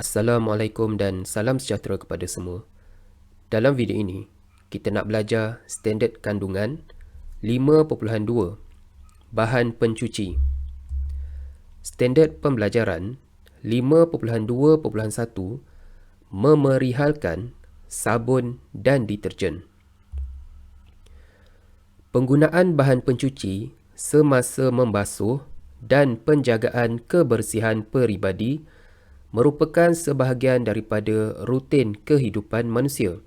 Assalamualaikum dan salam sejahtera kepada semua. Dalam video ini, kita nak belajar standard kandungan 5.2 bahan pencuci. Standard pembelajaran 5.2.1 memerihalkan sabun dan deterjen. Penggunaan bahan pencuci semasa membasuh dan penjagaan kebersihan peribadi merupakan sebahagian daripada rutin kehidupan manusia.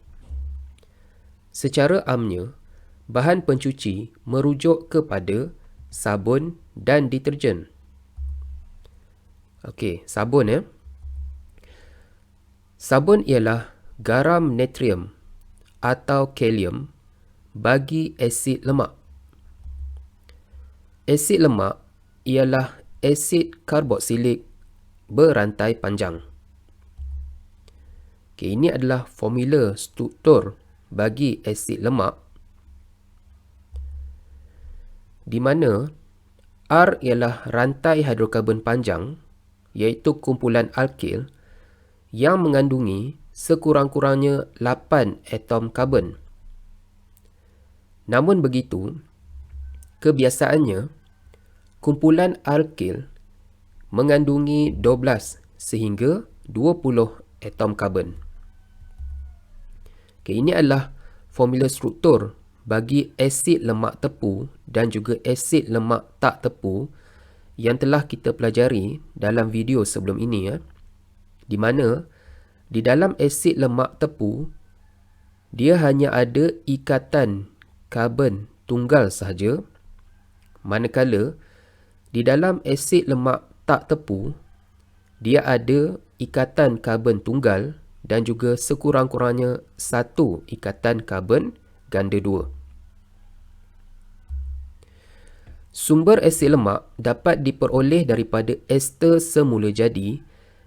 Secara amnya, bahan pencuci merujuk kepada sabun dan deterjen. Okey, sabun . Sabun ialah garam natrium atau kalium bagi asid lemak. Asid lemak ialah asid karboksilik berantai panjang. Okay, ini adalah formula struktur bagi asid lemak di mana R ialah rantai hidrokarbon panjang iaitu kumpulan alkil yang mengandungi sekurang-kurangnya 8 atom karbon. Namun begitu, kebiasaannya kumpulan alkil mengandungi 12 sehingga 20 atom karbon. Okay, ini adalah formula struktur bagi asid lemak tepu dan juga asid lemak tak tepu yang telah kita pelajari dalam video sebelum ini. Di mana di dalam asid lemak tepu, dia hanya ada ikatan karbon tunggal sahaja, manakala di dalam asid lemak tak tepu, dia ada ikatan karbon tunggal dan juga sekurang-kurangnya satu ikatan karbon ganda 2. Sumber asid lemak dapat diperoleh daripada ester semula jadi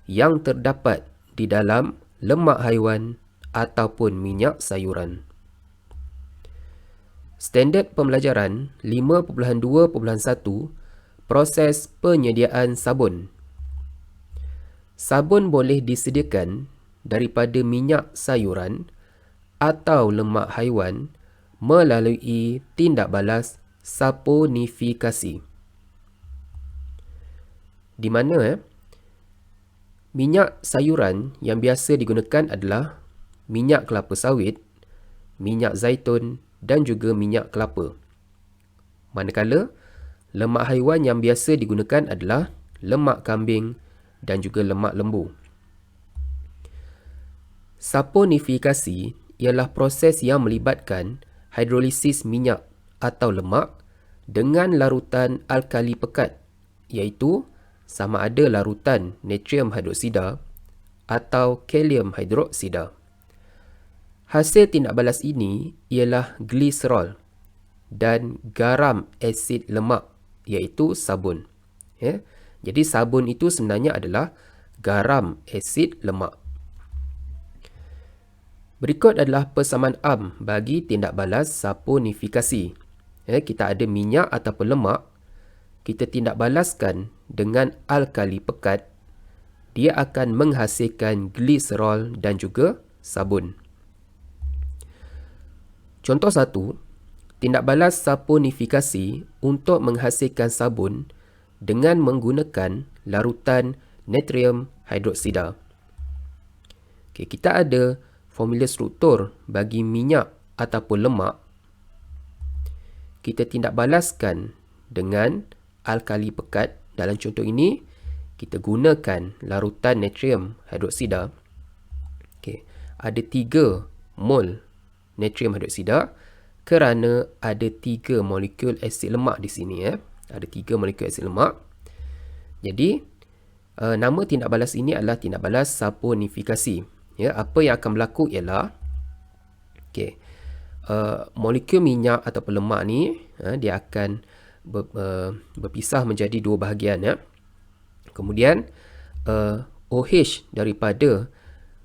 yang terdapat di dalam lemak haiwan ataupun minyak sayuran. Standard pembelajaran 5.2.1 Proses penyediaan sabun. Sabun boleh disediakan daripada minyak sayuran atau lemak haiwan melalui tindak balas saponifikasi. Di mana minyak sayuran yang biasa digunakan adalah minyak kelapa sawit, minyak zaitun dan juga minyak kelapa. Manakala lemak haiwan yang biasa digunakan adalah lemak kambing dan juga lemak lembu. Saponifikasi ialah proses yang melibatkan hidrolisis minyak atau lemak dengan larutan alkali pekat, iaitu sama ada larutan natrium hidroksida atau kalium hidroksida. Hasil tindak balas ini ialah gliserol dan garam asid lemak iaitu sabun. Jadi sabun itu sebenarnya adalah garam asid lemak. Berikut adalah persamaan am bagi tindak balas saponifikasi. Kita ada minyak ataupun lemak, kita tindak balaskan dengan alkali pekat, dia akan menghasilkan gliserol dan juga sabun. Contoh 1, tindak balas saponifikasi untuk menghasilkan sabun dengan menggunakan larutan natrium hidroksida. Okay, kita ada formula struktur bagi minyak ataupun lemak. Kita tindak balaskan dengan alkali pekat. Dalam contoh ini, kita gunakan larutan natrium hidroksida. Okay, ada 3 mol natrium hidroksida kerana ada 3 molekul asid lemak di sini. Ada 3 molekul asid lemak. Jadi, nama tindak balas ini adalah tindak balas saponifikasi. Apa yang akan berlaku ialah molekul minyak ataupun lemak ni dia akan berpisah menjadi 2 bahagian. Kemudian OH daripada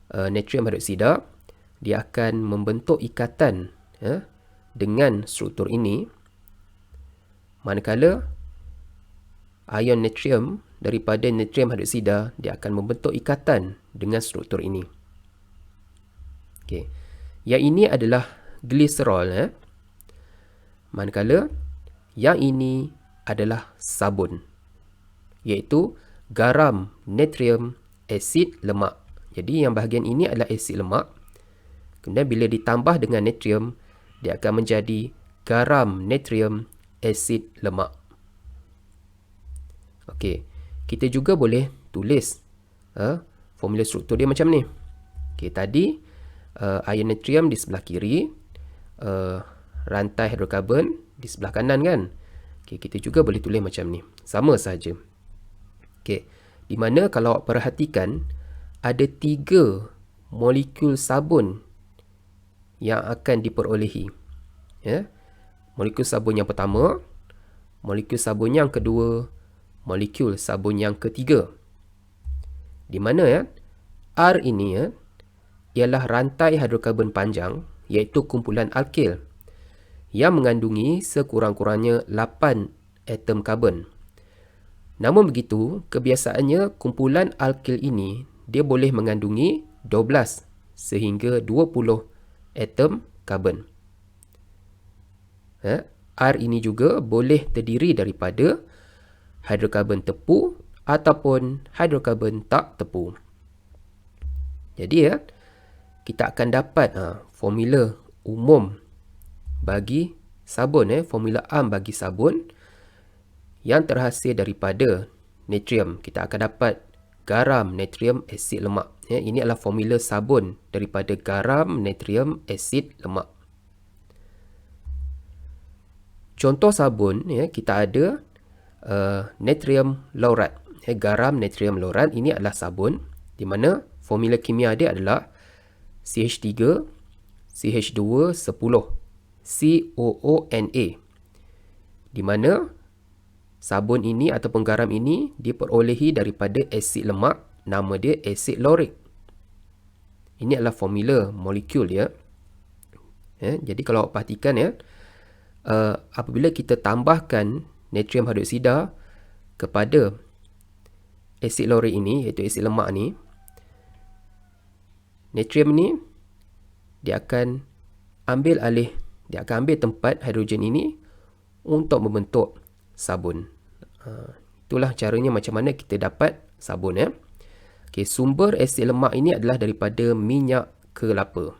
natrium hidroksida dia akan membentuk ikatan dengan struktur ini, manakala ion natrium daripada natrium hidroksida, dia akan membentuk ikatan dengan struktur ini. Okey. Yang ini adalah gliserol. Manakala yang ini adalah sabun, iaitu garam natrium asid lemak. Jadi yang bahagian ini adalah asid lemak. Kemudian bila ditambah dengan natrium, dia akan menjadi garam natrium asid lemak. Okey, kita juga boleh tulis formula struktur dia macam ni. Okey, tadi ion natrium di sebelah kiri, rantai hidrokarbon di sebelah kanan kan. Okey, kita juga boleh tulis macam ni. Sama saja. Okey, di mana kalau awak perhatikan ada 3 molekul sabun yang akan diperolehi. Molekul sabun yang pertama, molekul sabun yang kedua, molekul sabun yang ketiga. Di mana R ini ialah rantai hidrokarbon panjang, iaitu kumpulan alkil yang mengandungi sekurang-kurangnya 8 atom karbon. Namun begitu, kebiasaannya kumpulan alkil ini dia boleh mengandungi 12 sehingga 20 atom karbon. R ini juga boleh terdiri daripada hidrokarbon tepu ataupun hidrokarbon tak tepu. Jadi kita akan dapat formula umum bagi sabun, formula am bagi sabun yang terhasil daripada natrium. Kita akan dapat garam natrium asid lemak. Ini adalah formula sabun daripada garam natrium asid lemak. Contoh sabun, kita ada natrium laurat. Garam natrium laurat ini adalah sabun di mana formula kimia dia adalah CH3 CH2 10 COONA, di mana sabun ini ataupun garam ini diperolehi daripada asid lemak, nama dia asid laurik. Ini adalah formula molekul dia. Jadi kalau awak perhatikan apabila kita tambahkan natrium hidroksida kepada asid laurik ini, iaitu asid lemak ni, natrium ni dia akan ambil tempat hidrogen ini untuk membentuk sabun. Itulah caranya macam mana kita dapat sabun. Okey, sumber asid lemak ini adalah daripada minyak kelapa.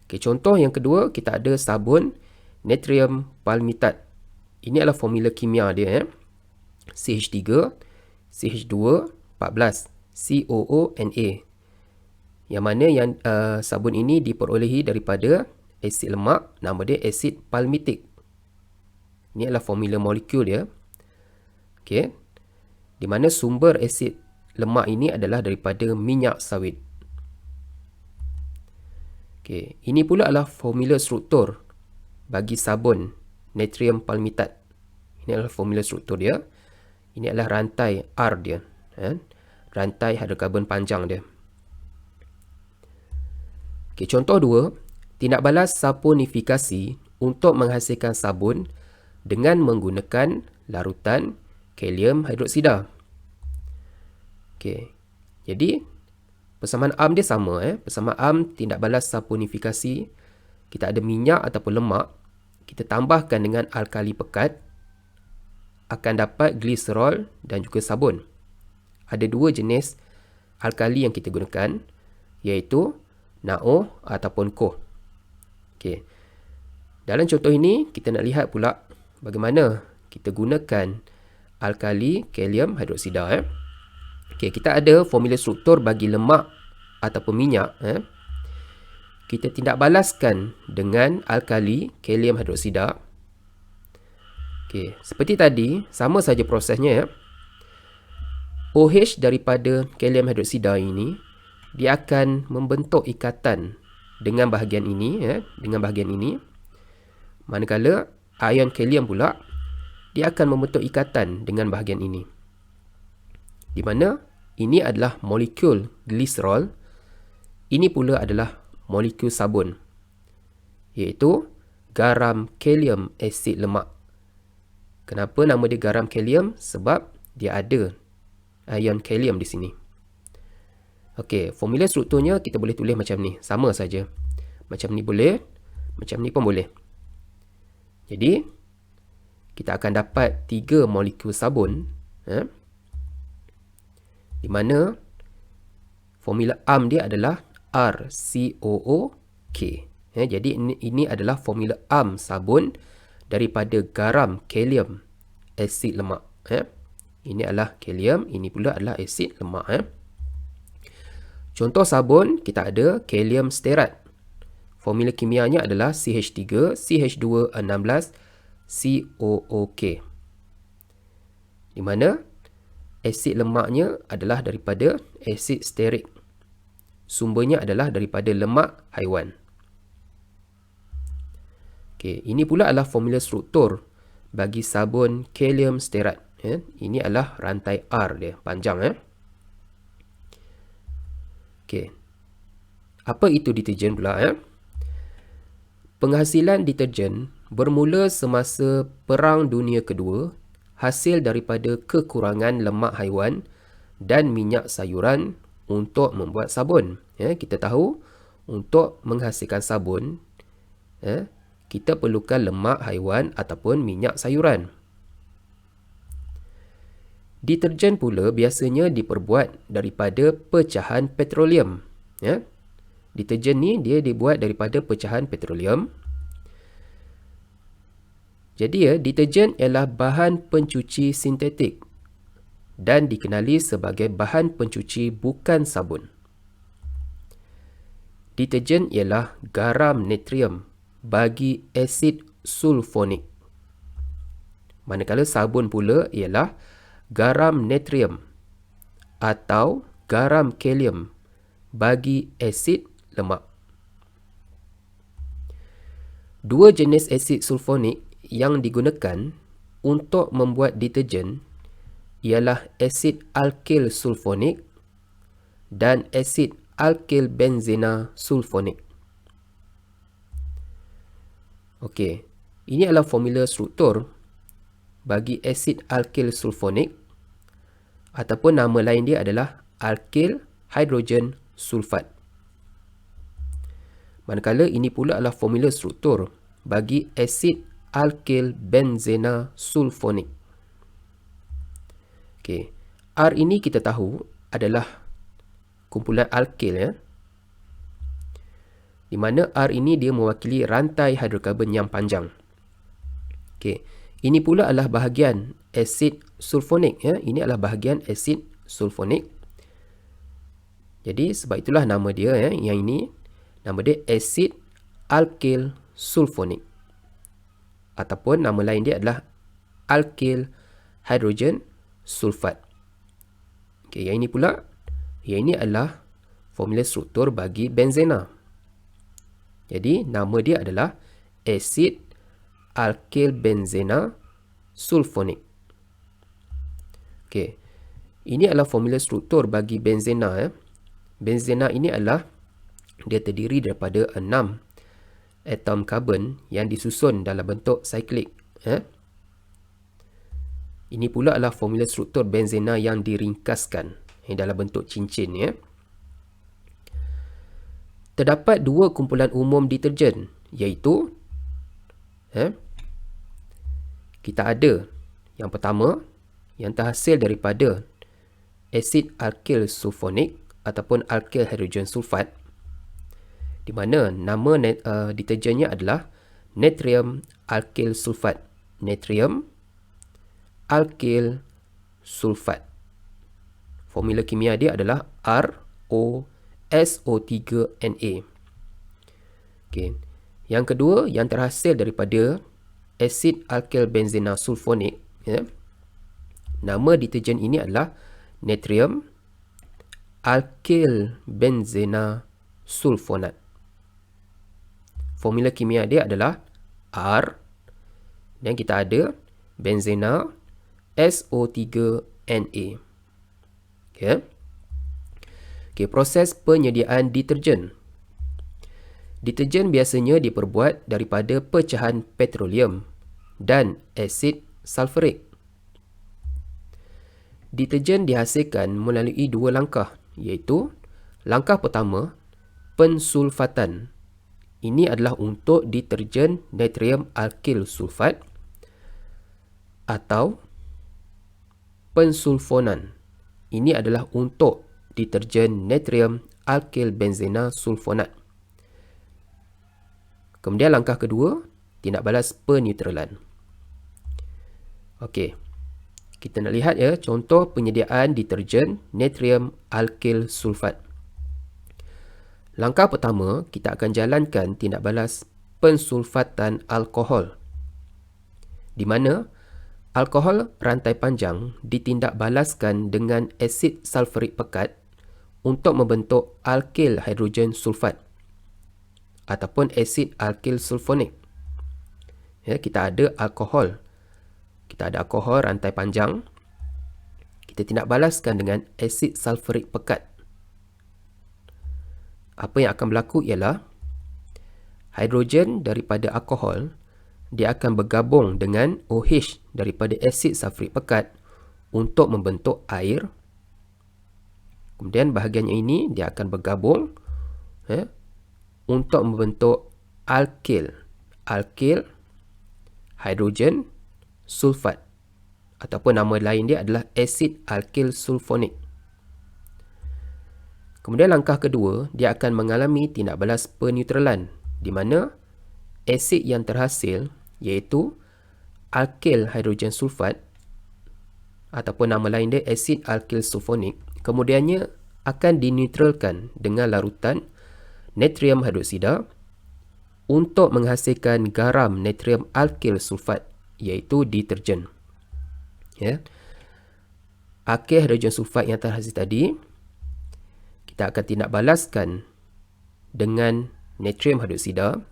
Okey, contoh yang kedua, kita ada sabun natrium palmitat. Ini adalah formula kimia dia. CH3 CH2 14 COONA. Yang mana sabun ini diperolehi daripada asid lemak, nama dia asid palmitik. Ini adalah formula molekul dia. Okey. Di mana sumber asid lemak ini adalah daripada minyak sawit. Okey, ini pula adalah formula struktur bagi sabun natrium palmitat. Ini adalah formula struktur dia. Ini adalah rantai R dia. Rantai hidrokarbon panjang dia. Okey, contoh 2, tindak balas saponifikasi untuk menghasilkan sabun dengan menggunakan larutan kalium hidroksida. Okey. Jadi persamaan am dia sama. Persamaan am tindak balas saponifikasi, kita ada minyak ataupun lemak, kita tambahkan dengan alkali pekat, akan dapat gliserol dan juga sabun. Ada 2 jenis alkali yang kita gunakan, iaitu NaO ataupun KOH. Okey. Dalam contoh ini, kita nak lihat pula bagaimana kita gunakan alkali kalium hidroksida. Okey, kita ada formula struktur bagi lemak ataupun minyak. Kita tindak balaskan dengan alkali kalium hidroksida. Okey, seperti tadi, sama saja prosesnya. OH daripada kalium hidroksida ini, dia akan membentuk ikatan dengan bahagian ini, dengan bahagian ini. Manakala ion kalium pula, dia akan membentuk ikatan dengan bahagian ini. Di mana ini adalah molekul gliserol, ini pula adalah molekul sabun, iaitu garam kalium asid lemak. Kenapa nama dia garam kalium? Sebab dia ada ion kalium di sini. Okey, formula strukturnya kita boleh tulis macam ni, sama saja. Macam ni boleh, macam ni pun boleh. Jadi, kita akan dapat 3 molekul sabun, di mana formula AMP dia adalah RCOOK. Jadi, ini adalah formula AMP sabun daripada garam kalium asid lemak. Ini adalah kalium, ini pula adalah asid lemak. Contoh sabun, kita ada kalium stearat. Formula kimianya adalah CH3, CH2, 16, COOK. Di mana asid lemaknya adalah daripada asid stearik. Sumbernya adalah daripada lemak haiwan. Okey, ini pula adalah formula struktur bagi sabun kalium stearat. Ini adalah rantai R dia, panjang. Okey. Apa itu deterjen pula? Penghasilan deterjen bermula semasa Perang Dunia Kedua, hasil daripada kekurangan lemak haiwan dan minyak sayuran untuk membuat sabun. Kita tahu untuk menghasilkan sabun, kita perlukan lemak haiwan ataupun minyak sayuran. Deterjen pula biasanya diperbuat daripada pecahan petroleum. Deterjen ni dia dibuat daripada pecahan petroleum. Jadi deterjen ialah bahan pencuci sintetik dan dikenali sebagai bahan pencuci bukan sabun. Deterjen ialah garam natrium bagi asid sulfonik. Manakala sabun pula ialah garam natrium atau garam kalium bagi asid lemak. Dua jenis asid sulfonik yang digunakan untuk membuat deterjen ialah asid alkil sulfonik dan asid alkil benzena sulfonik. Okey, ini adalah formula struktur bagi asid alkil sulfonik, ataupun nama lain dia adalah alkil hidrogen sulfat. Manakala ini pula adalah formula struktur bagi asid alkil benzena sulfonik. Okey, R ini kita tahu adalah kumpulan alkil, di mana R ini dia mewakili rantai hidrokarbon yang panjang. Okey, ini pula adalah bahagian asid sulfonik. Ini adalah bahagian asid sulfonik. Jadi sebab itulah nama dia, yang ini nama dia asid alkil sulfonik, ataupun nama lain dia adalah alkil hidrogen sulfat. Okey, yang ini pula, yang ini adalah formula struktur bagi benzena. Jadi nama dia adalah asid alkil benzena sulfonik. Okey, ini adalah formula struktur bagi benzena. Benzena ini adalah dia terdiri daripada 6 atom karbon yang disusun dalam bentuk siklik. Ini pula adalah formula struktur benzena yang diringkaskan dalam bentuk cincin. Terdapat dua kumpulan umum deterjen, iaitu kita ada yang pertama yang terhasil daripada asid alkil sulfonik ataupun alkil hidrogen sulfat, di mana nama deterjennya adalah natrium alkil sulfat. Natrium alkil sulfat. Formula kimia dia adalah ROSO3Na. Okey. Yang kedua yang terhasil daripada asid alkil benzena sulfonik, nama deterjen ini adalah natrium alkil benzena sulfonat. Formula kimia dia adalah R, dan kita ada benzena SO3Na. Okey, proses penyediaan deterjen. Deterjen biasanya diperbuat daripada pecahan petroleum dan asid sulfurik. Deterjen dihasilkan melalui dua langkah, iaitu langkah pertama, pensulfatan. Ini adalah untuk deterjen natrium alkil sulfat, atau pensulfonan. Ini adalah untuk deterjen natrium alkil benzena sulfonat. Kemudian langkah kedua, tindak balas peneutralan. Okey. Kita nak lihat ya contoh penyediaan deterjen natrium alkil sulfat. Langkah pertama, kita akan jalankan tindak balas pensulfatan alkohol, di mana alkohol rantai panjang ditindakbalaskan dengan asid sulfurik pekat untuk membentuk alkil hidrogen sulfat ataupun asid alkil sulfonik. Ya, kita ada alkohol rantai panjang, kita tindakbalaskan dengan asid sulfurik pekat. Apa yang akan berlaku ialah hidrogen daripada alkohol dia akan bergabung dengan OH daripada asid sulfurik pekat untuk membentuk air. Kemudian bahagian ini dia akan bergabung untuk membentuk alkil hidrogen sulfat, ataupun nama lain dia adalah asid alkil sulfonik. Kemudian langkah kedua, dia akan mengalami tindak balas peneutralan, di mana asid yang terhasil iaitu alkil hidrogen sulfat ataupun nama lain dia asid alkil sulfonik, kemudiannya akan dineutralkan dengan larutan natrium hidroksida untuk menghasilkan garam natrium alkil sulfat, iaitu deterjen. Ya. Alkil hidrogen sulfat yang terhasil tadi kita akan tindak balaskan dengan natrium hidroksida.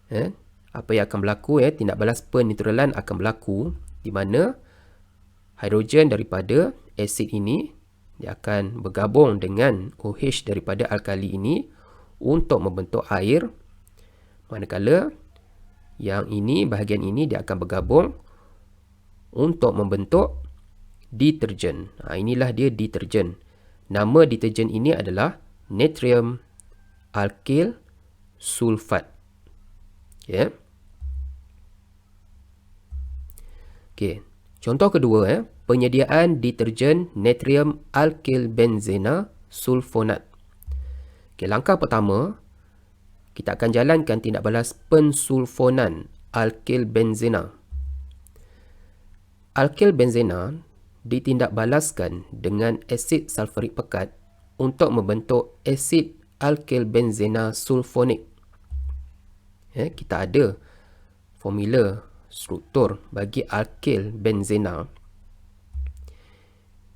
Ya. Apa yang akan berlaku, tindak balas peneutralan akan berlaku di mana hidrogen daripada asid ini dia akan bergabung dengan OH daripada alkali ini untuk membentuk air, manakala yang ini, bahagian ini dia akan bergabung untuk membentuk deterjen. Inilah dia deterjen. Nama deterjen ini adalah natrium alkil sulfat. Ya. Okey. Contoh kedua, penyediaan deterjen natrium alkil benzena sulfonat. Okey, langkah pertama, kita akan jalankan tindak balas pensulfonan alkil benzena. Alkil benzena ditindakbalaskan dengan asid sulfurik pekat untuk membentuk asid alkil benzena sulfonik. Ya, kita ada formula struktur bagi alkil benzena.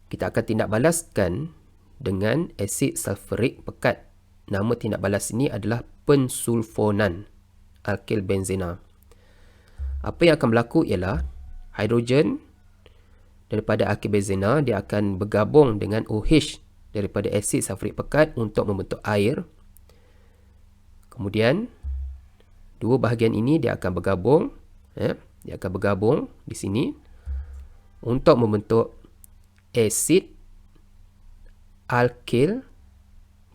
Kita akan tindakbalaskan dengan asid sulfurik pekat. Nama tindak balas ini adalah pensulfonan alkil benzena. Apa yang akan berlaku ialah hidrogen daripada alkil benzena dia akan bergabung dengan OH daripada asid sulfurik pekat untuk membentuk air. Kemudian dua bahagian ini dia akan bergabung, dia akan bergabung di sini untuk membentuk asid alkil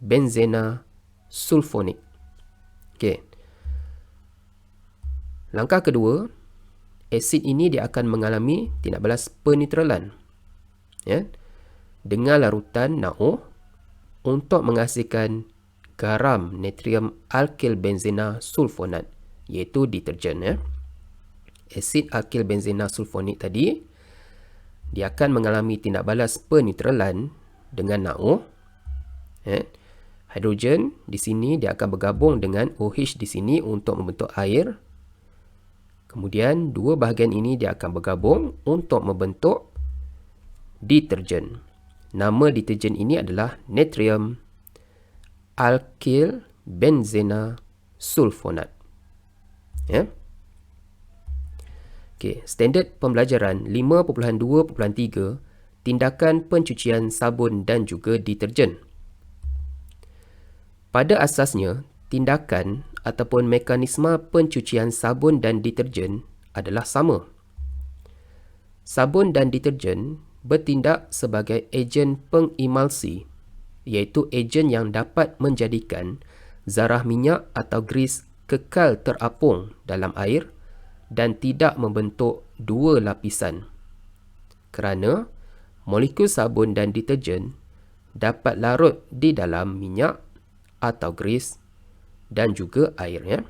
benzena sulfonik. Okey. Langkah kedua, asid ini dia akan mengalami tindak balas peneutralan, ya, dengan larutan NaOH untuk menghasilkan garam natrium alkil benzena sulfonat, iaitu deterjen. Ya. Asid alkil benzena sulfonik tadi dia akan mengalami tindak balas peneutralan dengan NaOH. Ya. Hidrogen di sini dia akan bergabung dengan OH di sini untuk membentuk air. Kemudian dua bahagian ini dia akan bergabung untuk membentuk deterjen. Nama deterjen ini adalah natrium alkil benzena sulfonat. Ya. Okey, standard pembelajaran 5.2.3 tindakan pencucian sabun dan juga deterjen. Pada asasnya, tindakan ataupun mekanisme pencucian sabun dan deterjen adalah sama. Sabun dan deterjen bertindak sebagai ejen pengimulsi, iaitu ejen yang dapat menjadikan zarah minyak atau gris kekal terapung dalam air dan tidak membentuk dua lapisan. Kerana molekul sabun dan deterjen dapat larut di dalam minyak atau gris dan juga air. Ya.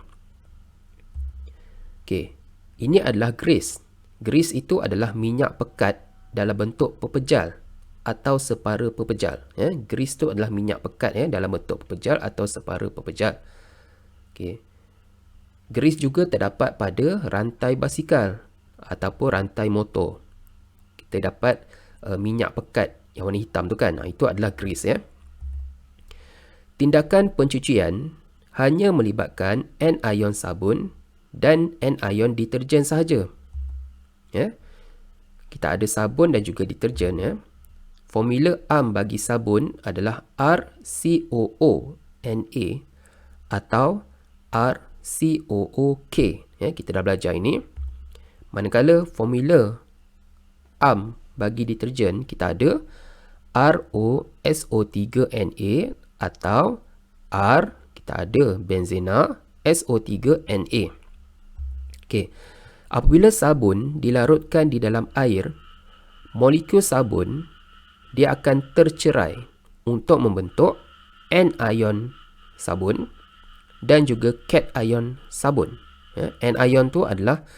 Okey, ini adalah gris. Gris itu adalah minyak pekat dalam bentuk pepejal atau separa pepejal. Ya. Gris itu adalah minyak pekat dalam bentuk pepejal atau separa pepejal. Okey. Gris juga terdapat pada rantai basikal ataupun rantai motor. Kita dapat minyak pekat yang warna hitam tu kan. Itu adalah gris. Ya. Tindakan pencucian hanya melibatkan anion sabun dan anion deterjen sahaja. Ya. Kita ada sabun dan juga deterjen. Ya. Formula AMP bagi sabun adalah RCOONA atau RCOOK. Ya, kita dah belajar ini. Manakala formula AMP bagi deterjen kita ada ROSO3Na atau R, kita ada benzena SO3Na. Okey. Apabila sabun dilarutkan di dalam air, molekul sabun dia akan tercerai untuk membentuk anion sabun dan juga cation sabun. Ya, anion tu adalah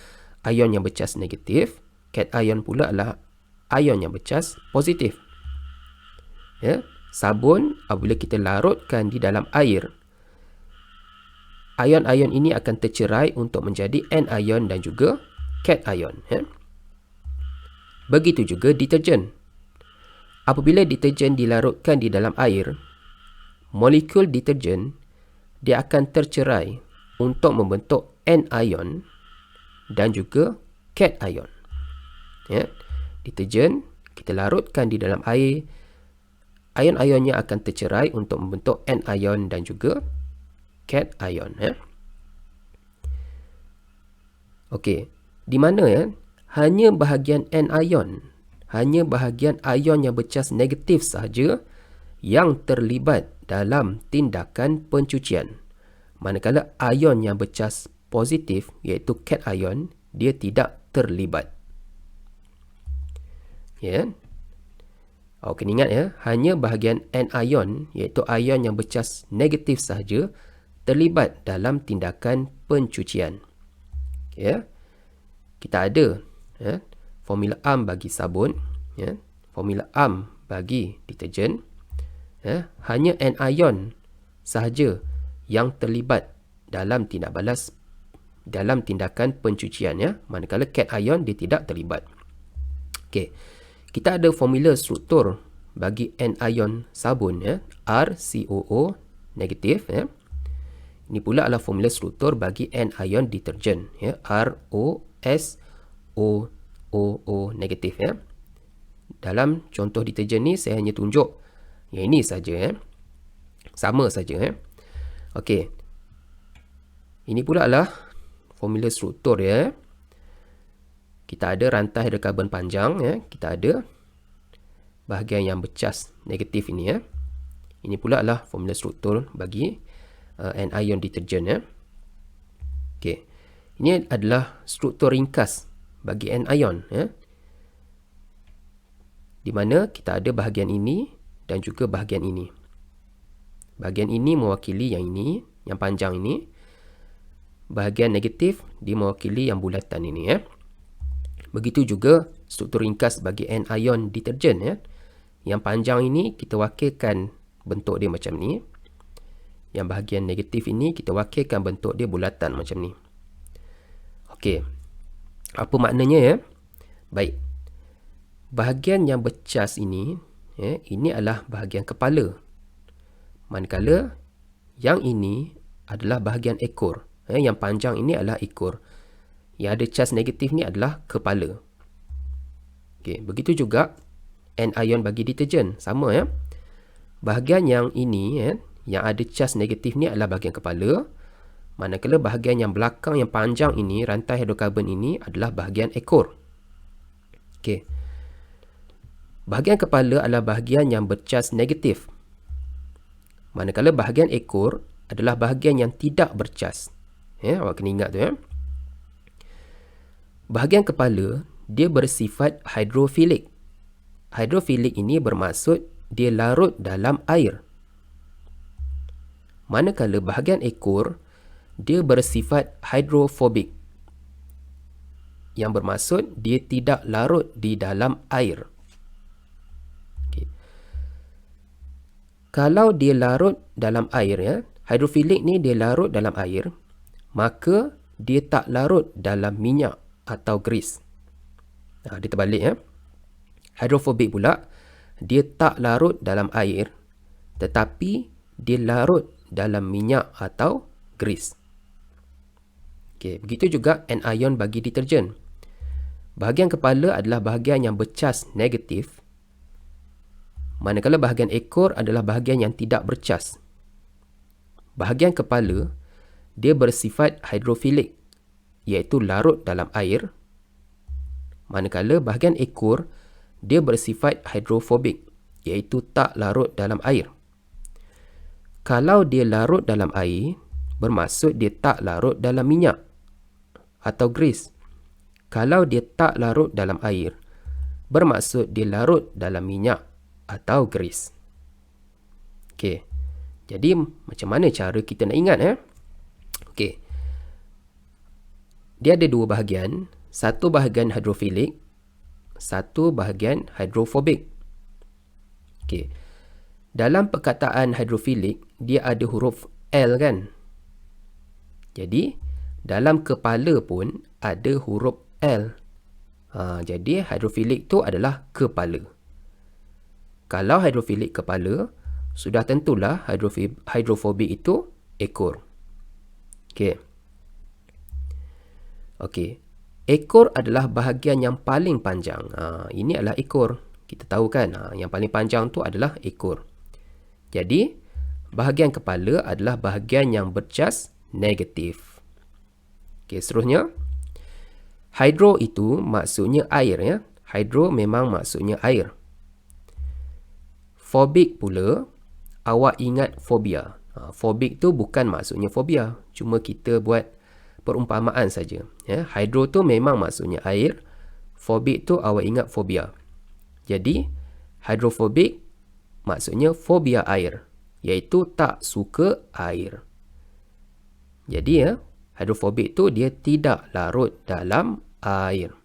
ion yang bercas negatif, cation pula adalah ion yang bercas positif. Ya, sabun apabila kita larutkan di dalam air, ion-ion ini akan tercerai untuk menjadi anion dan juga cation. Ya. Begitu juga deterjen. Apabila deterjen dilarutkan di dalam air, molekul deterjen dia akan tercerai untuk membentuk anion dan juga cation. Ya. Deterjen kita larutkan di dalam air, ion-ionnya akan tercerai untuk membentuk anion dan juga cation. Ya. Okey, di mana ya? Hanya bahagian anion, hanya bahagian ion yang bercas negatif sahaja yang terlibat dalam tindakan pencucian. Manakala ion yang bercas positif iaitu cation dia tidak terlibat. Ya. Okey, ingat ya, hanya bahagian anion iaitu ion yang bercas negatif sahaja terlibat dalam tindakan pencucian. Ya. Kita ada formula AMP bagi sabun, ya, formula AMP bagi deterjen. Ya, hanya anion sahaja yang terlibat dalam tindak balas dalam tindakan pencucian, ya, manakala cation dia tidak terlibat. Okey. Kita ada formula struktur bagi anion sabun, ya, RCOO negatif, ya. Ini pula adalah formula struktur bagi anion deterjen, ya, ROSOOO negatif, ya. Dalam contoh deterjen ni saya hanya tunjuk yang ini saja, ya. Sama saja, ya. Okey. Ini pula adalah formula struktur, ya. Kita ada rantai hidrokarbon panjang, ya. Kita ada bahagian yang bercas negatif ini, ya. Ini pula adalah formula struktur bagi anion deterjen, ya. Okey. Ini adalah struktur ringkas bagi anion, ya. Di mana kita ada bahagian ini dan juga bahagian ini. Bahagian ini mewakili yang ini, yang panjang ini. Bahagian negatif dia mewakili yang bulatan ini, ya. Begitu juga struktur ringkas bagi anion deterjen, ya. Yang panjang ini kita wakilkan bentuk dia macam ni. Yang bahagian negatif ini kita wakilkan bentuk dia bulatan macam ni. Okey. Apa maknanya, ya? Baik. Bahagian yang bercas ini, ya, ini adalah bahagian kepala. Manakala yang ini adalah bahagian ekor. Ya, yang panjang ini adalah ekor. Yang ada cas negatif ni adalah kepala. Okey, begitu juga anion bagi deterjen, sama, ya. Bahagian yang ini, ya, yang ada cas negatif ni adalah bahagian kepala. Manakala bahagian yang belakang yang panjang ini, rantai hidrokarbon ini adalah bahagian ekor. Okey. Bahagian kepala adalah bahagian yang bercas negatif, manakala bahagian ekor adalah bahagian yang tidak bercas. Awak kena ingat tu ya. Bahagian kepala dia bersifat hidrofilik. Hidrofilik ini bermaksud dia larut dalam air. Manakala bahagian ekor dia bersifat hidrofobik, yang bermaksud dia tidak larut di dalam air. Okay. Kalau dia larut dalam air ya, hidrofilik ni dia larut dalam air, maka dia tak larut dalam minyak atau grease. Dia terbalik ya. Hidrofobik pula dia tak larut dalam air, tetapi dia larut dalam minyak atau grease. Okay, begitu juga anion bagi deterjen. Bahagian kepala adalah bahagian yang bercas negatif, manakala bahagian ekor adalah bahagian yang tidak bercas. Bahagian kepala dia bersifat hidrofilik, iaitu larut dalam air, manakala bahagian ekor dia bersifat hidrofobik, iaitu tak larut dalam air. Kalau dia larut dalam air, bermaksud dia tak larut dalam minyak atau grease. Kalau dia tak larut dalam air, bermaksud dia larut dalam minyak atau grease. Okey. Jadi macam mana cara kita nak ingat Okey. Dia ada dua bahagian, satu bahagian hidrofilik, satu bahagian hidrofobik. Okey. Dalam perkataan hidrofilik, dia ada huruf L kan? Jadi dalam kepala pun ada huruf L. Jadi hidrofilik tu adalah kepala. Kalau hidrofilik kepala, sudah tentulah hidrofobik itu ekor. Okey. Okey. Ekor adalah bahagian yang paling panjang. Ini adalah ekor. Kita tahu kan, yang paling panjang tu adalah ekor. Jadi, bahagian kepala adalah bahagian yang bercas negatif. Okey, seterusnya. Hidro itu maksudnya air ya. Hidro memang maksudnya air. Fobik pula, awak ingat fobia. Fobik tu bukan maksudnya fobia. Cuma kita buat perumpamaan saja. Ya. Hidro tu memang maksudnya air. Fobik tu awak ingat fobia. Jadi, hidrofobik maksudnya fobia air. Iaitu tak suka air. Jadi ya, hidrofobik tu dia tidak larut dalam air.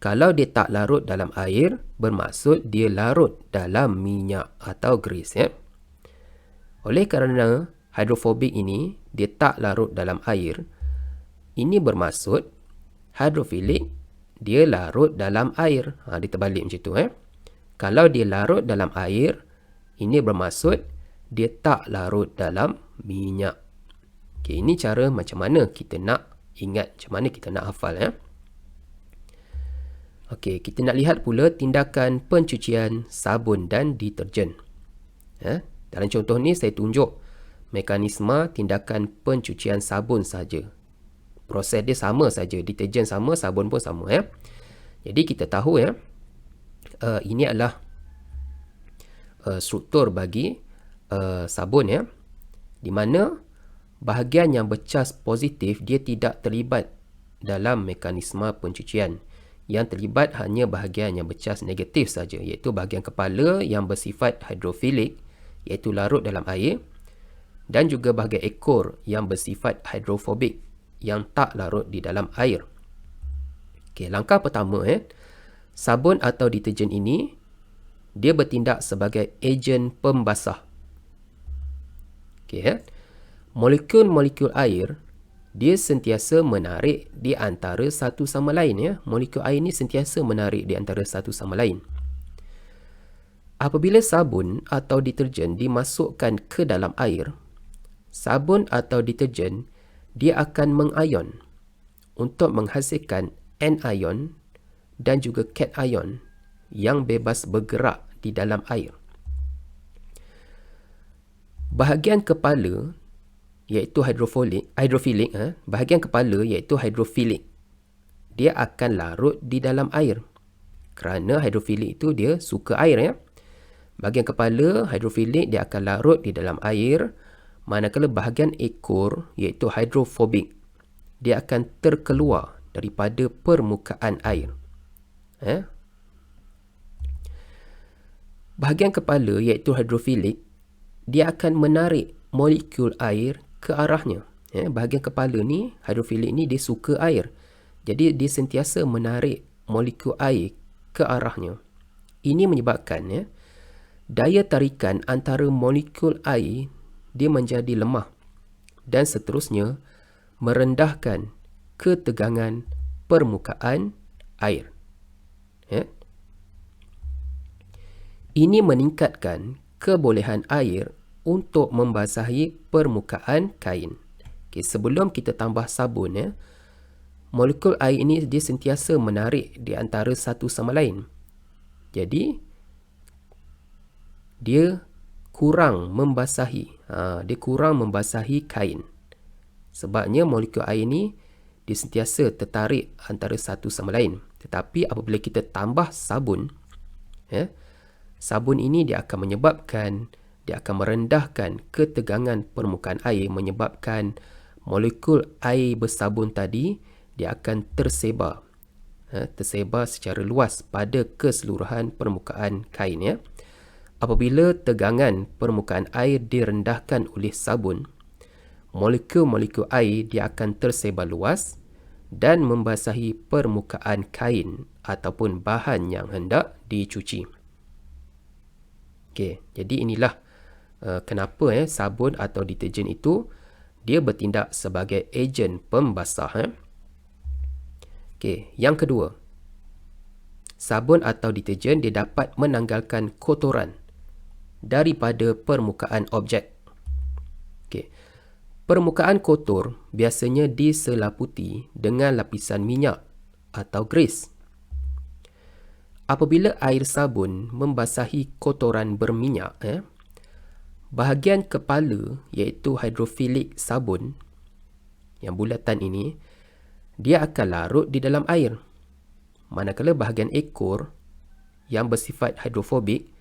Kalau dia tak larut dalam air, bermaksud dia larut dalam minyak atau grease ya. Oleh kerana hidrofobik ini dia tak larut dalam air, ini bermaksud hidrofilik dia larut dalam air. Dia terbalik macam tu Kalau dia larut dalam air, ini bermaksud dia tak larut dalam minyak. Okay, ini cara macam mana kita nak ingat, macam mana kita nak hafal Okey, kita nak lihat pula tindakan pencucian sabun dan deterjen. Dalam contoh ni saya tunjuk mekanisme tindakan pencucian sabun saja. Proses dia sama saja, deterjen sama, sabun pun sama Jadi kita tahu ini adalah struktur bagi sabun di mana bahagian yang bercas positif dia tidak terlibat dalam mekanisme pencucian. Yang terlibat hanya bahagian yang bercas negatif saja, iaitu bahagian kepala yang bersifat hidrofilik, iaitu larut dalam air, dan juga bahagian ekor yang bersifat hidrofobik, yang tak larut di dalam air. Okey, langkah pertama sabun atau deterjen ini dia bertindak sebagai ejen pembasah. Okey molekul-molekul air dia sentiasa menarik di antara satu sama lain Molekul air ni sentiasa menarik di antara satu sama lain. Apabila sabun atau deterjen dimasukkan ke dalam air, sabun atau deterjen dia akan mengion untuk menghasilkan anion dan juga cation yang bebas bergerak di dalam air. Bahagian kepala iaitu hidrofilik, bahagian kepala iaitu hidrofilik, dia akan larut di dalam air. Kerana hidrofilik itu dia suka air ya. Bahagian kepala hidrofilik dia akan larut di dalam air, manakala bahagian ekor iaitu hidrofobik dia akan terkeluar daripada permukaan air. Bahagian kepala iaitu hidrofilik dia akan menarik molekul air ke arahnya. Bahagian kepala ni, hidrofilik ni dia suka air. Jadi dia sentiasa menarik molekul air ke arahnya. Ini menyebabkan daya tarikan antara molekul air dia menjadi lemah dan seterusnya merendahkan ketegangan permukaan air. Ini meningkatkan kebolehan air untuk membasahi permukaan kain. Sebelum kita tambah sabun, molekul air ini dia sentiasa menarik di antara satu sama lain. Jadi dia kurang membasahi. Dia kurang membasahi kain. Sebabnya molekul air ini dia sentiasa tertarik antara satu sama lain. Tetapi apabila kita tambah sabun, sabun ini dia akan menyebabkan, dia akan merendahkan ketegangan permukaan air, menyebabkan molekul air bersabun tadi dia akan tersebar secara luas pada keseluruhan permukaan kain. Apabila tegangan permukaan air direndahkan oleh sabun, molekul-molekul air dia akan tersebar luas dan membasahi permukaan kain ataupun bahan yang hendak dicuci. Jadi inilah kenapa sabun atau deterjen itu dia bertindak sebagai ejen pembasah. Yang kedua, sabun atau deterjen dia dapat menanggalkan kotoran daripada permukaan objek. Permukaan kotor biasanya diselaputi dengan lapisan minyak atau grease. Apabila air sabun membasahi kotoran berminyak, bahagian kepala iaitu hidrofilik sabun yang bulatan ini dia akan larut di dalam air. Manakala bahagian ekor yang bersifat hidrofobik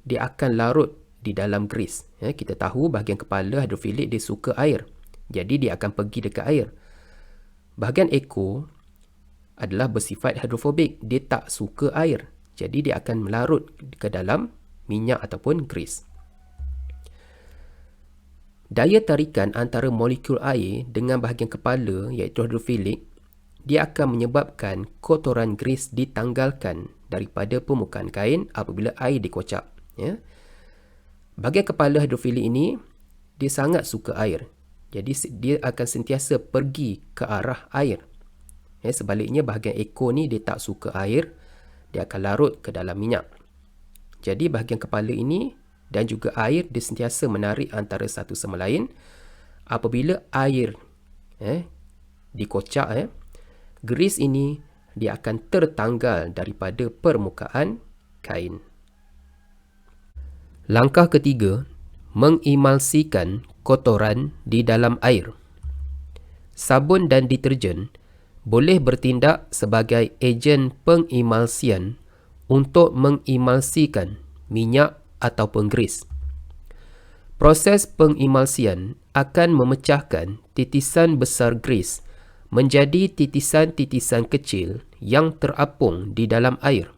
dia akan larut di dalam grease. Kita tahu bahagian kepala hidrofilik dia suka air. Jadi dia akan pergi dekat air. Bahagian ekor adalah bersifat hidrofobik. Dia tak suka air. Jadi dia akan melarut ke dalam minyak ataupun grease. Daya tarikan antara molekul air dengan bahagian kepala iaitu hidrofilik dia akan menyebabkan kotoran grease ditanggalkan daripada permukaan kain apabila air dikocak. Bahagian kepala hidrofilik ini dia sangat suka air. Jadi dia akan sentiasa pergi ke arah air. Sebaliknya bahagian ekor ni dia tak suka air, dia akan larut ke dalam minyak. Jadi bahagian kepala ini dan juga air dia sentiasa menarik antara satu sama lain. Apabila air dikocak, grease ini dia akan tertanggal daripada permukaan kain. Langkah ketiga, mengimalsikan kotoran di dalam air. Sabun dan deterjen boleh bertindak sebagai ejen pengimalsian untuk mengimalsikan minyak ataupun grease. Proses pengimalsian akan memecahkan titisan besar grease menjadi titisan-titisan kecil yang terapung di dalam air.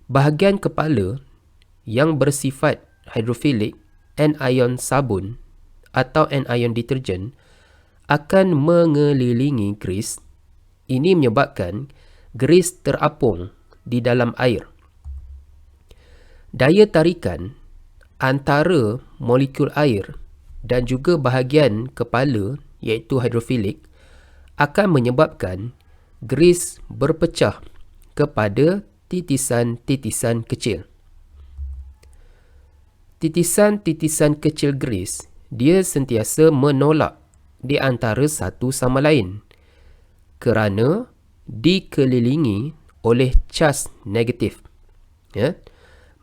Bahagian kepala yang bersifat hidrofilik anion sabun atau anion deterjen akan mengelilingi grease. Ini menyebabkan grease terapung di dalam air. Daya tarikan antara molekul air dan juga bahagian kepala iaitu hidrofilik akan menyebabkan grease berpecah kepada titisan-titisan kecil. Titisan-titisan kecil grease dia sentiasa menolak di antara satu sama lain kerana dikelilingi oleh cas negatif.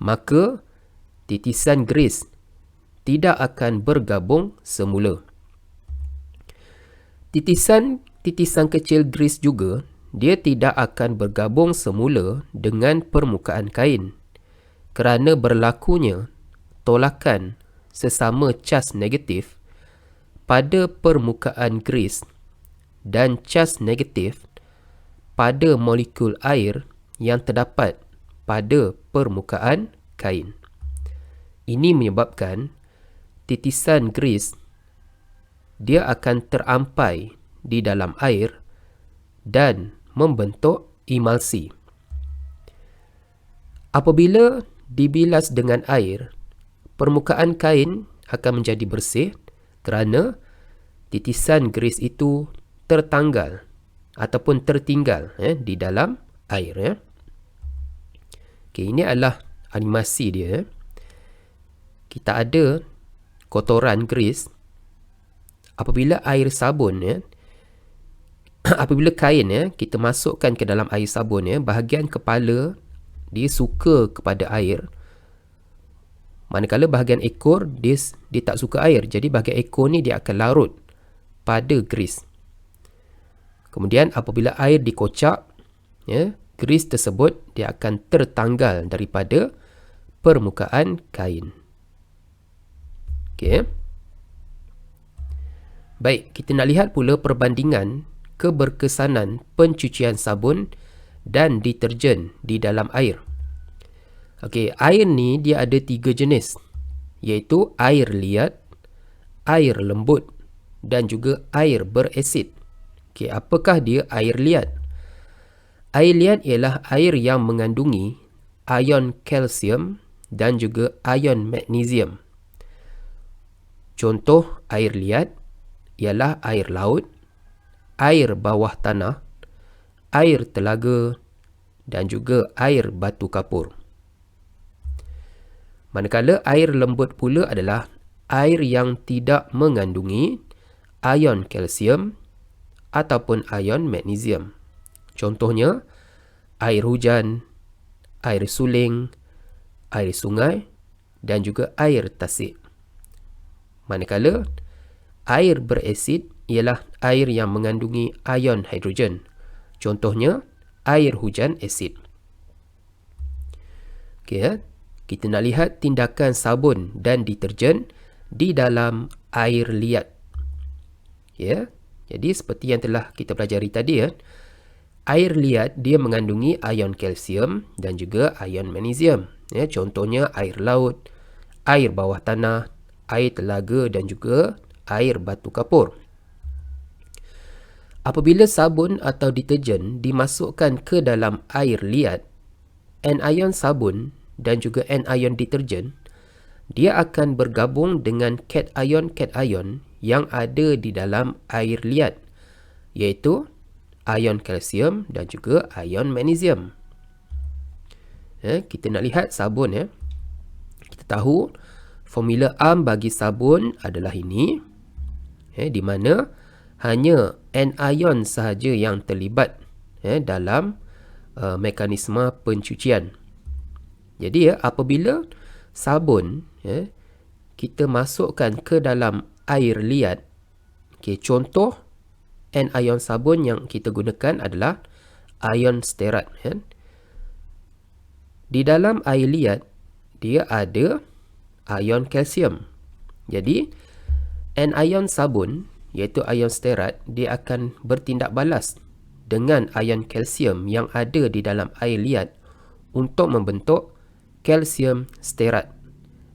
Maka titisan grease tidak akan bergabung semula. Titisan-titisan kecil grease juga dia tidak akan bergabung semula dengan permukaan kain kerana berlakunya tolakan sesama cas negatif pada permukaan grease dan cas negatif pada molekul air yang terdapat pada permukaan kain. Ini menyebabkan titisan grease dia akan terampai di dalam air dan membentuk emulsi. Apabila dibilas dengan air, permukaan kain akan menjadi bersih kerana titisan grease itu tertanggal ataupun tertinggal di dalam air. Ini adalah animasi dia. Kita ada kotoran grease. Apabila air sabun apabila kain kita masukkan ke dalam air sabun bahagian kepala dia suka kepada air, manakala bahagian ekor dia tak suka air. Jadi bahagian ekor ni dia akan larut pada grease. Kemudian apabila air dikocak, grease tersebut dia akan tertanggal daripada permukaan kain. Okey. Baik, kita nak lihat pula perbandingan keberkesanan pencucian sabun dan deterjen di dalam air. Okey, air ni dia ada 3 jenis, iaitu air liat, air lembut dan juga air berasid. Okey, apakah dia air liat? Air liat ialah air yang mengandungi ion kalsium dan juga ion magnesium. Contoh air liat ialah air laut, air bawah tanah, air telaga dan juga air batu kapur. Manakala air lembut pula adalah air yang tidak mengandungi ion kalsium ataupun ion magnesium. Contohnya air hujan, air suling, air sungai dan juga air tasik. Manakala air berasid ialah air yang mengandungi ion hidrogen. Contohnya air hujan asid. Okey, kita nak lihat tindakan sabun dan deterjen di dalam air liat. Jadi seperti yang telah kita pelajari tadi, air liat dia mengandungi ion kalsium dan juga ion magnesium. Contohnya air laut, air bawah tanah, air telaga dan juga air batu kapur. Apabila sabun atau deterjen dimasukkan ke dalam air liat, anion sabun dan juga anion deterjen, dia akan bergabung dengan cation yang ada di dalam air liat, iaitu ion kalsium dan juga ion magnesium. Kita nak lihat sabun. Kita tahu formula AMP bagi sabun adalah ini, di mana hanya anion sahaja yang terlibat dalam mekanisme pencucian. Jadi apabila sabun kita masukkan ke dalam air liat, contoh anion sabun yang kita gunakan adalah ion stearat. Di dalam air liat dia ada ion kalsium. Jadi anion sabun iaitu ion stearat dia akan bertindak balas dengan ion kalsium yang ada di dalam air liat untuk membentuk kalsium stearat,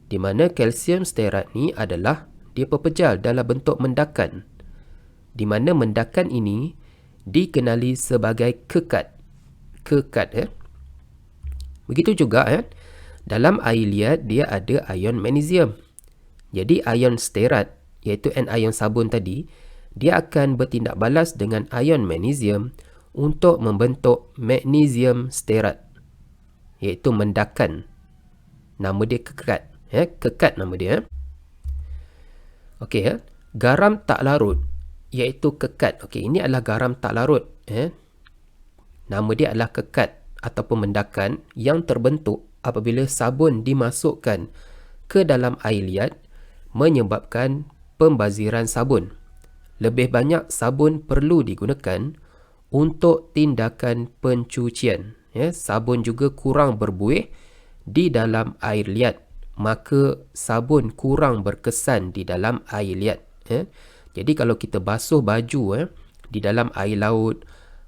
di mana kalsium stearat ni adalah dia berpejal dalam bentuk mendakan, di mana mendakan ini dikenali sebagai kekat. Begitu juga dalam air liat dia ada ion magnesium. Jadi ion stearat iaitu anion sabun tadi, dia akan bertindak balas dengan ion magnesium untuk membentuk magnesium stearat, iaitu mendakan. Nama dia kekat. Kekat nama dia. Okey, garam tak larut iaitu kekat. Okey, ini adalah garam tak larut. Nama dia adalah kekat ataupun mendakan yang terbentuk apabila sabun dimasukkan ke dalam air liat, menyebabkan pembaziran sabun. Lebih banyak sabun perlu digunakan untuk tindakan pencucian. Sabun juga kurang berbuih di dalam air liat, maka sabun kurang berkesan di dalam air liat. Jadi kalau kita basuh baju di dalam air laut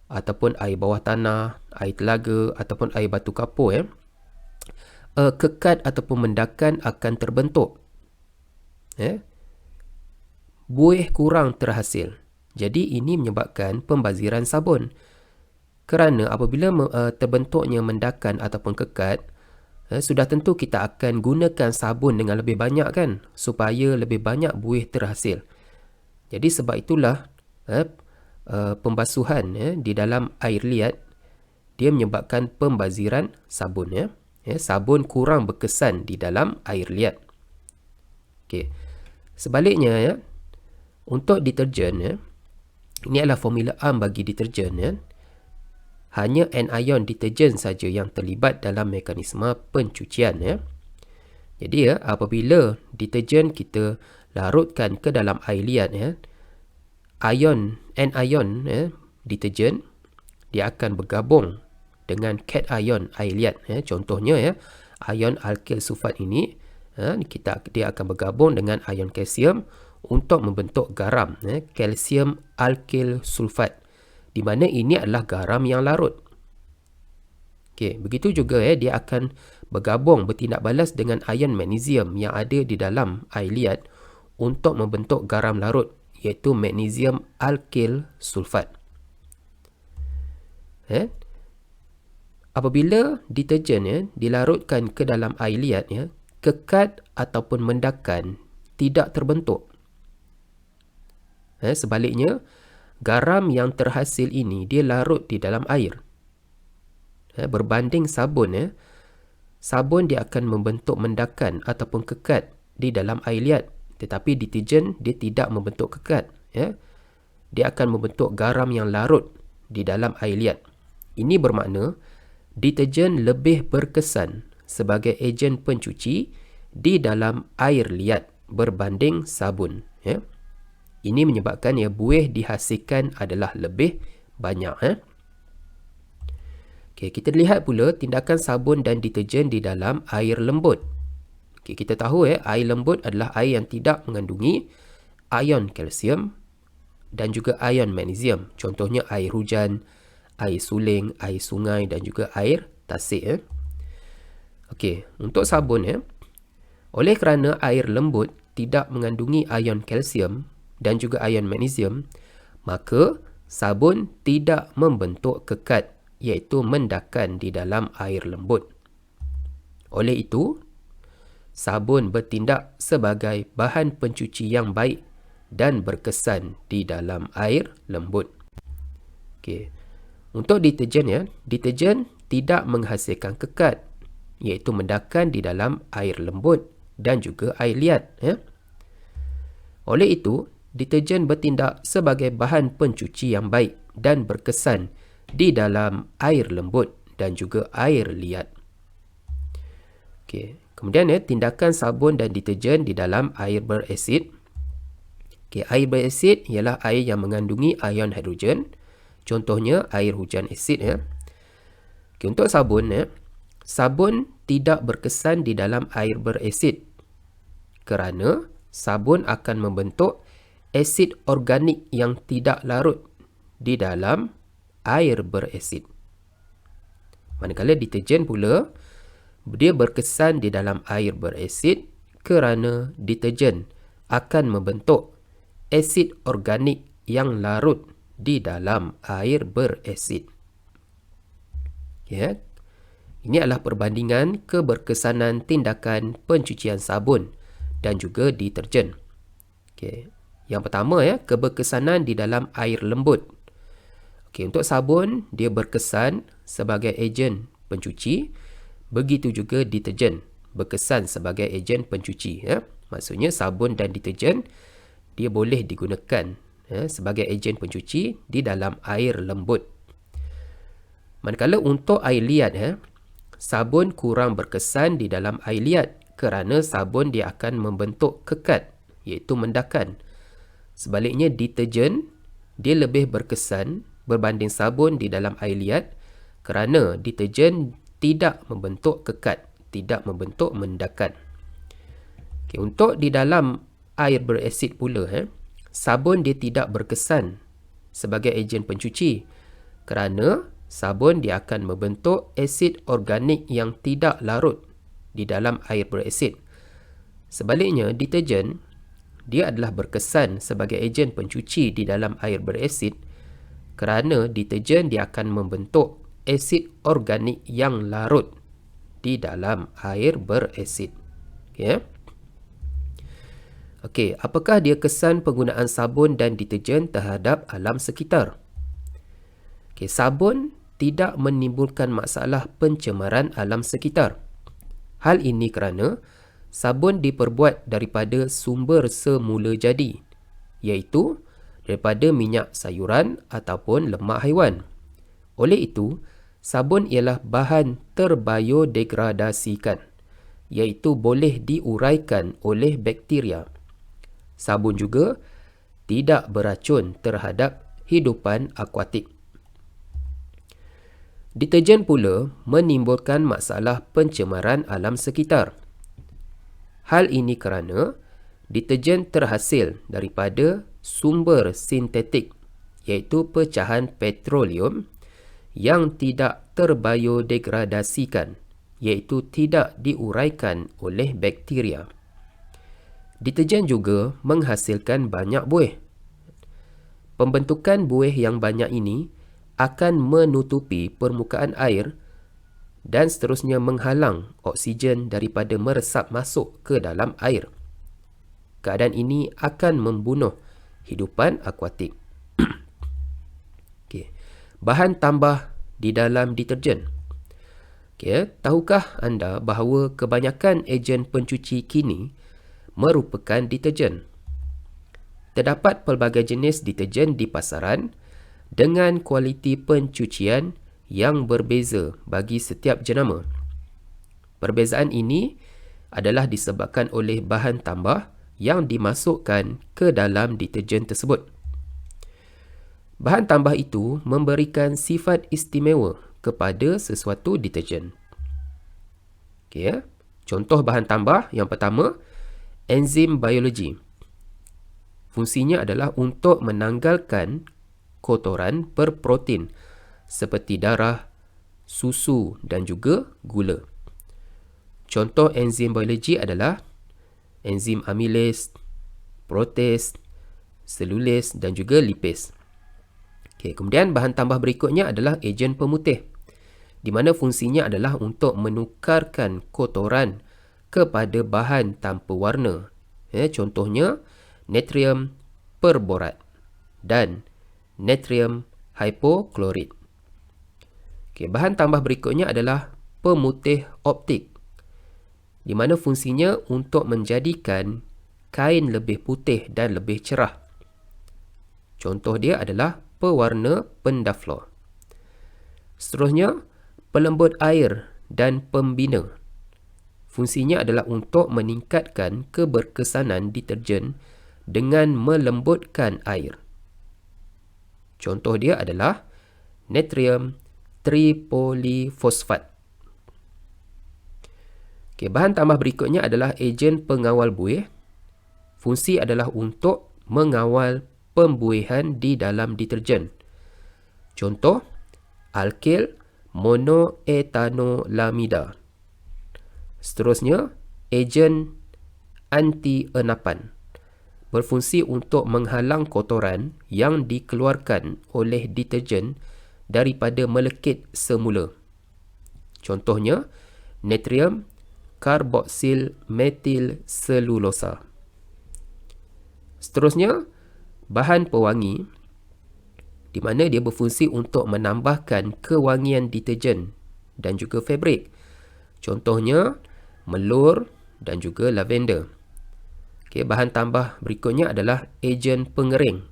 ataupun air bawah tanah, air telaga ataupun air batu kapur, kekat ataupun mendakan akan terbentuk. Buih kurang terhasil. Jadi ini menyebabkan pembaziran sabun. Kerana apabila terbentuknya mendakan ataupun kekat, sudah tentu kita akan gunakan sabun dengan lebih banyak kan, supaya lebih banyak buih terhasil. Jadi sebab itulah pembasuhan di dalam air liat dia menyebabkan pembaziran sabun. Sabun kurang berkesan di dalam air liat. Okey. Sebaliknya untuk deterjen ini adalah formula am bagi deterjen. Hanya anion deterjen saja yang terlibat dalam mekanisme pencucian. Jadi apabila deterjen kita larutkan ke dalam air liat, anion deterjen dia akan bergabung dengan cation air liat. Contohnya ion alkyl sulfat ini dia akan bergabung dengan ion kalsium untuk membentuk garam, kalsium alkyl sulfat, di mana ini adalah garam yang larut. Okey, begitu juga dia akan bergabung bertindak balas dengan ion magnesium yang ada di dalam air liat untuk membentuk garam larut, iaitu magnesium alkyl sulfat. Apabila deterjen dilarutkan ke dalam air liat, kekat ataupun mendakan tidak terbentuk. Sebaliknya, garam yang terhasil ini dia larut di dalam air. Berbanding sabun, sabun dia akan membentuk mendakan ataupun kekat di dalam air liat, tetapi deterjen dia tidak membentuk kekat. Dia akan membentuk garam yang larut di dalam air liat. Ini bermakna deterjen lebih berkesan sebagai ejen pencuci di dalam air liat berbanding sabun. Ini menyebabkan buih dihasilkan adalah lebih banyak. Okey, kita lihat pula tindakan sabun dan deterjen di dalam air lembut. Okey, kita tahu air lembut adalah air yang tidak mengandungi ion kalsium dan juga ion magnesium. Contohnya air hujan, air suling, air sungai dan juga air tasik. Okey, untuk sabun oleh kerana air lembut tidak mengandungi ion kalsium dan juga ion magnesium, maka sabun tidak membentuk kekat, iaitu mendakan di dalam air lembut. Oleh itu, sabun bertindak sebagai bahan pencuci yang baik dan berkesan di dalam air lembut. Okey. Untuk deterjen, deterjen tidak menghasilkan kekat, iaitu mendakan di dalam air lembut dan juga air liat. Oleh itu, deterjen bertindak sebagai bahan pencuci yang baik dan berkesan di dalam air lembut dan juga air liat. Okey, kemudian tindakan sabun dan deterjen di dalam air berasid. Okey, air berasid ialah air yang mengandungi ion hidrogen. Contohnya air hujan asid. Okey, untuk sabun, sabun tidak berkesan di dalam air berasid kerana sabun akan membentuk asid organik yang tidak larut di dalam air berasid. Manakala deterjen pula, dia berkesan di dalam air berasid kerana deterjen akan membentuk asid organik yang larut di dalam air berasid. Ini adalah perbandingan keberkesanan tindakan pencucian sabun dan juga deterjen. Okey. Yang pertama keberkesanan di dalam air lembut. Okey, untuk sabun dia berkesan sebagai ejen pencuci, begitu juga deterjen berkesan sebagai ejen pencuci. Maksudnya sabun dan deterjen dia boleh digunakan sebagai ejen pencuci di dalam air lembut. Manakala untuk air liat, sabun kurang berkesan di dalam air liat kerana sabun dia akan membentuk kekat, iaitu mendakan. Sebaliknya deterjen dia lebih berkesan berbanding sabun di dalam air liat kerana deterjen tidak membentuk kekat, tidak membentuk mendakan. Okay, untuk di dalam air berasid pula, sabun dia tidak berkesan sebagai ejen pencuci kerana sabun dia akan membentuk asid organik yang tidak larut di dalam air berasid. Sebaliknya, deterjen dia adalah berkesan sebagai ejen pencuci di dalam air berasid kerana deterjen dia akan membentuk asid organik yang larut di dalam air berasid. Okay. Okey, apakah dia kesan penggunaan sabun dan deterjen terhadap alam sekitar? Okey, sabun tidak menimbulkan masalah pencemaran alam sekitar. Hal ini kerana sabun diperbuat daripada sumber semula jadi, iaitu daripada minyak sayuran ataupun lemak haiwan. Oleh itu, sabun ialah bahan terbiodegradasikan, iaitu boleh diuraikan oleh bakteria. Sabun juga tidak beracun terhadap hidupan akuatik. Deterjen pula menimbulkan masalah pencemaran alam sekitar. Hal ini kerana deterjen terhasil daripada sumber sintetik, iaitu pecahan petroleum yang tidak terbiodegradasikan, iaitu tidak diuraikan oleh bakteria. Deterjen juga menghasilkan banyak buih. Pembentukan buih yang banyak ini akan menutupi permukaan air dan seterusnya menghalang oksigen daripada meresap masuk ke dalam air. Keadaan ini akan membunuh hidupan akuatik. Okay. Bahan tambah di dalam deterjen. Okay. Tahukah anda bahawa kebanyakan ejen pencuci kini merupakan deterjen? Terdapat pelbagai jenis deterjen di pasaran dengan kualiti pencucian yang berbeza bagi setiap jenama. Perbezaan ini adalah disebabkan oleh bahan tambah yang dimasukkan ke dalam deterjen tersebut. Bahan tambah itu memberikan sifat istimewa kepada sesuatu deterjen. Okay, contoh bahan tambah yang pertama, enzim biologi. Fungsinya adalah untuk menanggalkan kotoran berprotein seperti darah, susu dan juga gula. Contoh enzim biologi adalah enzim amilase, protease, selulase dan juga lipase. Okay, kemudian bahan tambah berikutnya adalah ejen pemutih, di mana fungsinya adalah untuk menukarkan kotoran kepada bahan tanpa warna. Contohnya natrium perborat dan natrium hipoklorit. Okay, bahan tambah berikutnya adalah pemutih optik, di mana fungsinya untuk menjadikan kain lebih putih dan lebih cerah. Contoh dia adalah pewarna pendaflor. Seterusnya, pelembut air dan pembina. Fungsinya adalah untuk meningkatkan keberkesanan deterjen dengan melembutkan air. Contoh dia adalah natrium tripolifosfat. Okay, bahan tambah berikutnya adalah ejen pengawal buih. Fungsi adalah untuk mengawal pembuihan di dalam deterjen. Contoh, alkyl monoethanolamida. Seterusnya, ejen anti-enapan. Berfungsi untuk menghalang kotoran yang dikeluarkan oleh deterjen daripada melekit semula. Contohnya, natrium karboksil metil selulosa. Seterusnya, bahan pewangi, di mana dia berfungsi untuk menambahkan kewangian deterjen dan juga fabrik. Contohnya, melur dan juga lavender. Okay, bahan tambah berikutnya adalah ejen pengering.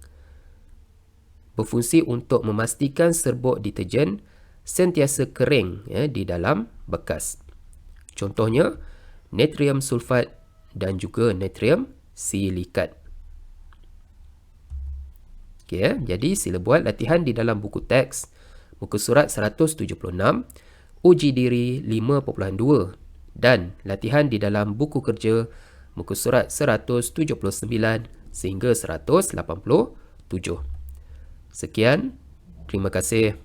Berfungsi untuk memastikan serbuk deterjen sentiasa kering di dalam bekas. Contohnya, natrium sulfat dan juga natrium silikat. Okay, jadi sila buat latihan di dalam buku teks. Muka surat 176, uji diri 5.2 dan latihan di dalam buku kerja muka surat 179 sehingga 187. Sekian, terima kasih.